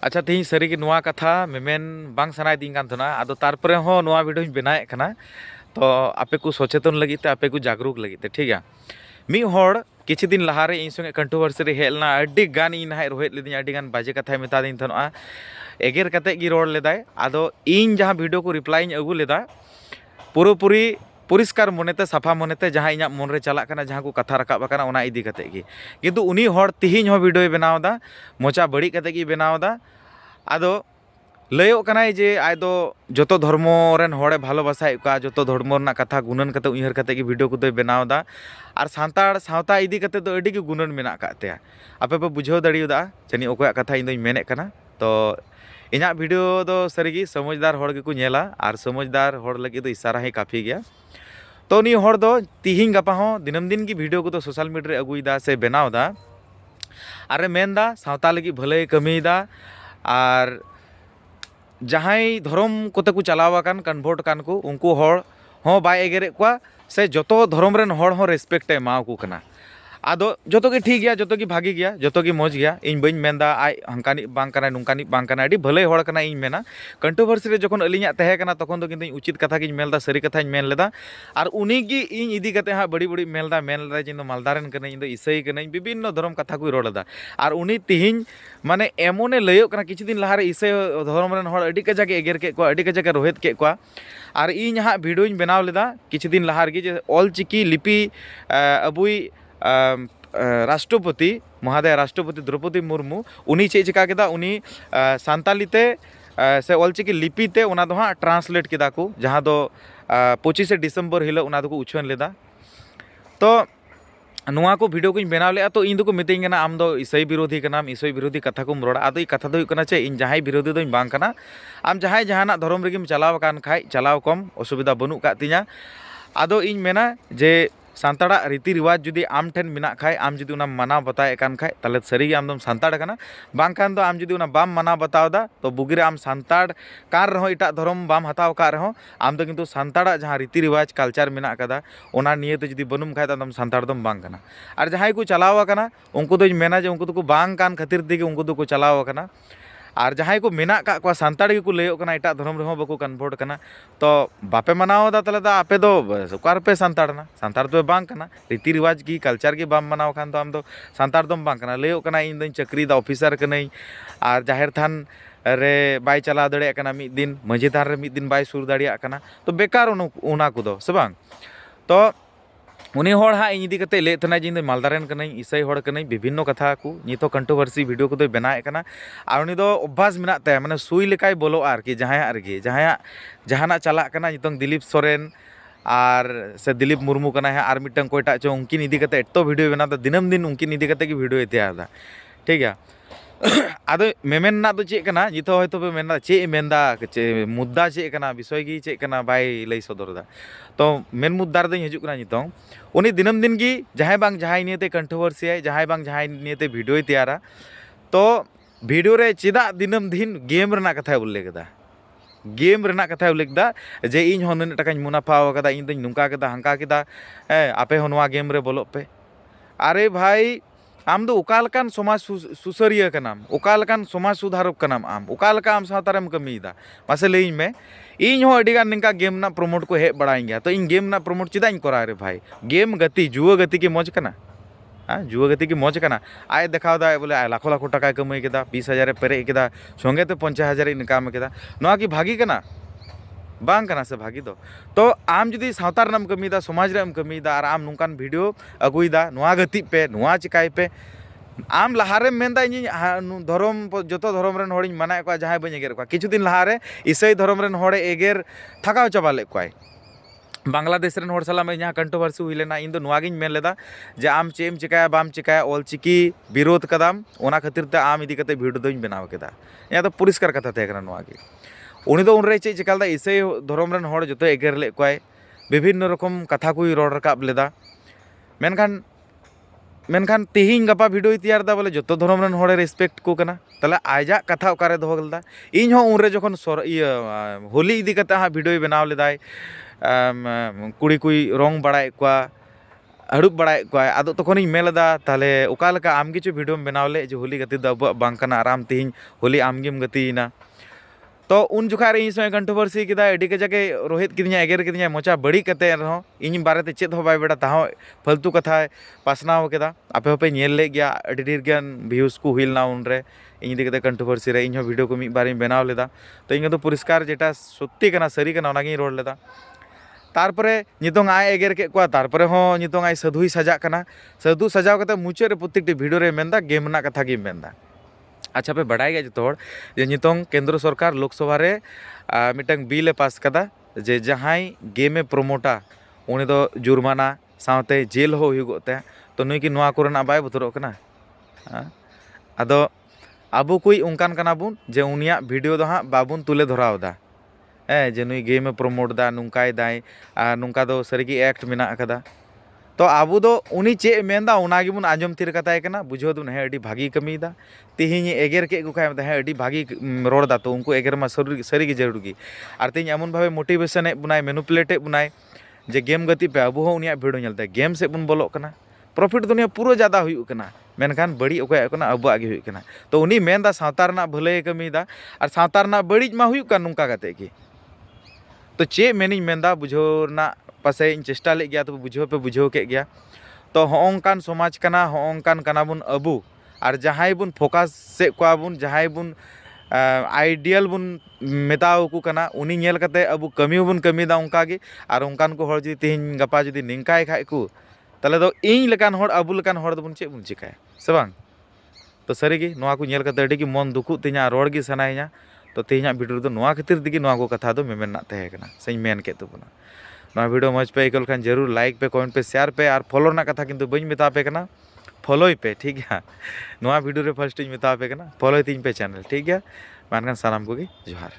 अच्छा तीन सारी की नुआ कथा मेमेन बांग सनाय दिन कान थना आदो तारपरे हो नुआ वीडियो बनाए कना तो आपे को सचेतन लगी ते आपे को जागरूक लगी ते ठीक है मी हर किछि दिन लहारे इन संगे कंट्रोवर्सी हेलना अड्डी गान इन हाय रोहित लेदिन अड्डी गान बाजे कथा मेता दिन थनआ एगेर कते गी रोड लेदाय आदो इन जहां वीडियो को रिप्लाई अगु लेदा पूरी परिष्कार मनते साफा मनते जहाँ इन मन रे चला जहाँ को कथा रकाब इदी कते गी किंतु उनी हर तिहिन हो वीडियो बनावदा मोचा बड़ी कते गी बनावदा आदो लयो कनाय जे आय दो जतो धर्म रेन होड़े भालोबासाय का जतो धर्म रना कथा गुणन कते उयहर कते गी वीडियो को बनावदा और सांताड़ सावता इदी कते दो अडी गी गुणन मेना काते आपे पे बुझाव दाड़ियोदा जानी ओकोया कथा इन दोई मेने कना तो इना वीडियो दो सरीगी समझदार होड़ गे को नेला और समझदार होड़ लगी दो इशारा ही काफ़ी गया तो नी होड़ दो तिहिं गपा हो दिनम दिन की वीडियो को तो सोशल मीडिया रे अगुईदा से बनावदा अरे मेनदा सावता लगी भले कमीदा और जहां धर्म कोते को चलावाकान कन्वर्ट कान को उनको होड़ हो बाय एगेरे को से जतो धर्म रेन होड़ हो रेस्पेक्ट एमाव को कना आदो जतो के ठीक गया जतो की भागी गया जतो की मौज गया इन बइन मेनदा आय हंकानी बांग कना नुंकानी बांग कना अडी भले होड़ कना इन मेना कंट्रोवर्सी रे जखन अलिया तहे कना तखन दो किंतु उचित कथा की मेलदा सरी कथा मेन लेदा और उनी की इन इदी कते हा बड़ी बड़ी मेलदा जिन मालदारन कने इन दो इसई कने विभिन्न धर्म कथा को रोड़दा और उनी तिहिन माने एमोने लयो कना किछि दिन लहारे इसई धर्म रेन होड़ अडी कजाके एगेर के को अडी कजाके रोहित के को और इन हा वीडियो बनाव लेदा किछि दिन लहार गे जे ऑल चिकी लिपि अबुई राष्ट्रपति महादय राष्ट्रपति द्रौपदी मुर्मू उनी चे चिका केदा उनी सांतालीते से ऑलचिकी लिपिते उना दो हाँ ट्रांसलेट केदा को जहाँ दो 25 डिसेम्बर हिलो उना दो को उछन लेदा तो नुआ को वीडियो को बनाव ले तो इन दो को मितें कना आम दो ईसाई विरोधी कनाम ईसाई विरोधी कथा को रोड़ा आदो कथा दो कना चे इन जहां विरोधी दो बांग कना आम जहां जहाना धर्म रेगिम चलाव कान खाय चलाव कम असुविधा बनु का तिया आदो इन मेना जे सांताड़ा रीति रिवाज जुदी आम ठेन मिना खाय आम जुदी उना माना बताए कान खाय ताले सरी आम दम सांताड़ कना बांग खान दो आम जुदी उना बाम माना बतावदा तो बुगिरे आम सांताड़ कार रहो इटा धर्म बाम हताव का रहो आम दो किंतु सांताड़ा जहाँ रीति रिवाज कल्चर मिना कदा ओना नियते जुदी बनुम खाय दम सांताड़ दम बांग कना और जहाँ को चलाव कना उनको दो मेना जे उनको तो बांग कान खातिर दिगे उनको दो को चलाव कना और जहाँ को मेना का को सांताड़ को लयो कना इटा धर्म रहो बको कन्वर्ट कना तो बापे मनाव दा तले दा आपे दो सुकार पे सांताड़ना सांताड़ तो बांग कना रीति रिवाज की कल्चर की बाम मनाव खान तो आम दो सांताड़ दम बांग कना लयो कना इन दो चक्री दा ऑफिसर कनई और जाहिर थान रे बाय चला दड़े कना मिद दिन मझी थान रे मिद दिन बाय सुर दाड़िया कना तो बेकार उना को दो से बांग तो उनी होड़ हाँ इन इदी कते ले तना जिन मालदारन कनई ईसाई होड़ कनई विभिन्न कथा को नितो कंट्रोवर्सी वीडियो को बनाए कना और उनी दो अभ्यास मिना ते माने सुई लेकाय बोलो आरकी जहाना चला कना नितों दिलीप सोरेन और से दिलीप मुर्मू कना है और मिटन कोयटा चो उनकिन इदी कते एतो वीडियो बना दिनम दिन उनकिन इदी कते की वीडियो तैयार ठीक है आदो मेमेना दो चे कना नितो होयतो पे मेना चे मेंदा चे मुद्दा चे कना विषय की चे कना बाय लई सदरदा तो मेन मुद्दा रे हजू कना नितो उनी दिनम दिन की जहां बांग जहां नियते कंट्रोवर्सी है जहां बांग जहां नियते वीडियो तैयारा तो वीडियो रे चिदा दिनम दिन गेम रना कथा उल्लेख दा गेम रना कथा उल्लेख दा जे इन हो नन टाकाኝ मुनाफा कदा इन दኝ नुका कदा हंका कदा आपे हो नवा गेम रे बोलो पे अरे भाई आम दो उकालकान समाज सुसरिया कनाम उकालकान समाज सुधारक कनाम आम उकालका आम सावतारेम कमीदा मासे लेइन में इन हो अडिगान निका गेम ना प्रमोट को हे बड़ाई गया तो इन गेम ना प्रमोट चिदा इन करा रे भाई गेम गति जुआ गति की मौज कना हाँ जुआ गति की मौज कना आय देखाव दा बोले आय लाखों लाखों टाका कमाई केदा 20,000 पेरे केदा संगे तो 50,000 इनकाम केदा नवा की भागी कना बांग कना से भागी दो तो आम जुदी सावतार नाम कमीदा समाज रे कमीदा और आम नुकान वीडियो अगुईदा नुआ गति पे नुआ चिकाई पे आम लहारे मेनदा इन धर्म जतो धर्म रेन होड़ माना को जहां बन एगेर को किछु दिन लहारे ईसाई धर्म रेन होड़ एगेर थकाव चाबा ले कोय बांग्लादेश रेन होड़ सला में यहाँ कंट्रोवर्सी हुई लेना इन दो नुआगिन मेन लेदा जे आम चेम चिकाया बाम चिकाया ऑलचिकी विरोध कदाम ओना खातिर ते आम इदी कते वीडियो दोኝ बनाव केदा या तो परिष्कार कथा थे कना नुआगी उनी दो उनरे चे चिकालदा ईसाई धर्म रेन होड़ जतो एगेर ले कोय विभिन्न रकम कथा को रोड़ रकाब लेदा मेनखान तिहिं गपा वीडियो तैयार दा बोले जतो धर्म रेन होड़े रेस्पेक्ट को कना तले आजा कथा ओकारे दोहो गलदा इन हो उनरे जखन होली इदी कते हा वीडियो बनाव लेदाय कुड़ी कुई रंग बड़ाय कोआ ᱦᱟᱹᱲᱩᱵ ᱵᱟᱲᱟᱭᱮᱫ ᱠᱚᱣᱟᱭ ᱟᱫᱚ ᱛᱚᱠᱷᱚᱱᱤᱧ ᱢᱮᱱ ᱞᱮᱫᱟ ᱛᱟᱦᱚᱞᱮ ᱚᱠᱟ ᱞᱮᱠᱟ ᱟᱢ ᱜᱮᱪᱚ ᱵᱷᱤᱰᱤᱭᱳᱢ ᱵᱮᱱᱟᱣ ᱞᱮᱫ ᱡᱮ ᱦᱳᱞᱤ ᱜᱟᱛᱮ ᱫᱚ ᱟᱵᱚᱣᱟᱜ ᱵᱟᱝ ᱠᱟᱱᱟ ᱟᱨ ᱟᱢ ᱛᱮᱦᱮᱧ ᱦᱳᱞᱤ ᱟᱢᱜᱮᱢ ᱜᱟᱛᱮᱭᱮᱱᱟ। तो उन जुखा रे इन समय कंट्रोवर्सी किदा एडी के जाके रोहित किदिया एगेर किदिया मोचा बड़ी कते रहो इन बारे ते चेत हो बाय बेटा ताहो फालतू कथा पासनाव केदा आपे होपे नेल ले गया अडी ढेर गन व्यूज को हुइलना उनरे इन इदी कते कंट्रोवर्सी रे इन वीडियो को मी बारे बनाव लेदा तो इन तो परिष्कार जेटा सत्य कना सरी कना ओनागी रोड लेदा तारपरे नितोंग आय एगेर के को तारपरे हो नितोंग आय साधुई सजा कना साधु सजाव कते मुचे रे प्रत्येकटी वीडियो रे मेंदा गेम ना कथा गी मेंदा। अच्छा पे बड़ा गया जो जे नितोंग केंद्र सरकार लोकसभा रे मिटंग बिल पास कदा जे जहाई गेमे प्रमोटा उनी दो जुर्माना सावते जेल हो हुगोते तो नुई की नोआ कोरेना बाय बतरो कना आदो आबो कोई उनकान कना बुन जे उनिया वीडियो दो हां बाबुन तुले धरावदा जे नुई गेमे प्रमोट दा नुंकाय दाय नुंका दो सरीगी एक्ट मेना कदा तो आबो दो उनी चे मेंदा उनागी बुन आंजम थिर कताय कना बुझो दुन हे अडी भागी कमीदा तिहिनी एगेर के गुखाय हे अडी भागी रोड दा तो उनको एगेर मा सरी जरूर की आर तिहिनी एमन भावे मोटिवेशन बुनाय मैनिपुलेट बुनाय जे गेम गति पे आबो हो उनिया भिडियो नेलते गेम से बुन बोलो कना प्रॉफिट दुनिया पूरा ज़्यादा हुई कना मेनखान बड़ी ओकय कना आबुआ गे हुई कना तो उनी मेंदा सावता रना भलाई कमीदा आर सावता रना बड़ी मा हुई कन नुंका कते की तो चे मेनिंग मेंदा बुझोरना पासे इन चेष्टा ले गया तो बुझो पे बुझो के गया तो होंकान समाज कना होंकान कना बुन अबु और जहाई बुन फोकस से को बुन जहाई बुन आइडियल बुन मेताव को कना उनी नेल कते अबु कमी बुन कमी दा उनका गे और उनकान को हर जदी तेहिन गपा जदी निंकाय खाय को तले दो इन लेकान हर अबु लेकान हर बुन चे बुन चिकाय से बांग तो सरीगी नोआ को नेल कते अडी की मन दुखु तिना रोड गी सनाइया तो तेहिना वीडियो दो नोआ खातिर दिगी नोआ को कथा दो मेमेना तहे कना सही मेन के तो बना नोआ वीडियो मज पे इकल खान जरूर लाइक पे कमेंट पे शेयर पे और फॉलो ना कथा किंतु बइन मेता पे कना फॉलो पे ठीक है नोआ वीडियो रे फर्स्ट इन मेता पे कना फॉलो तीन पे चैनल ठीक है मानखान सानाम को जोहार।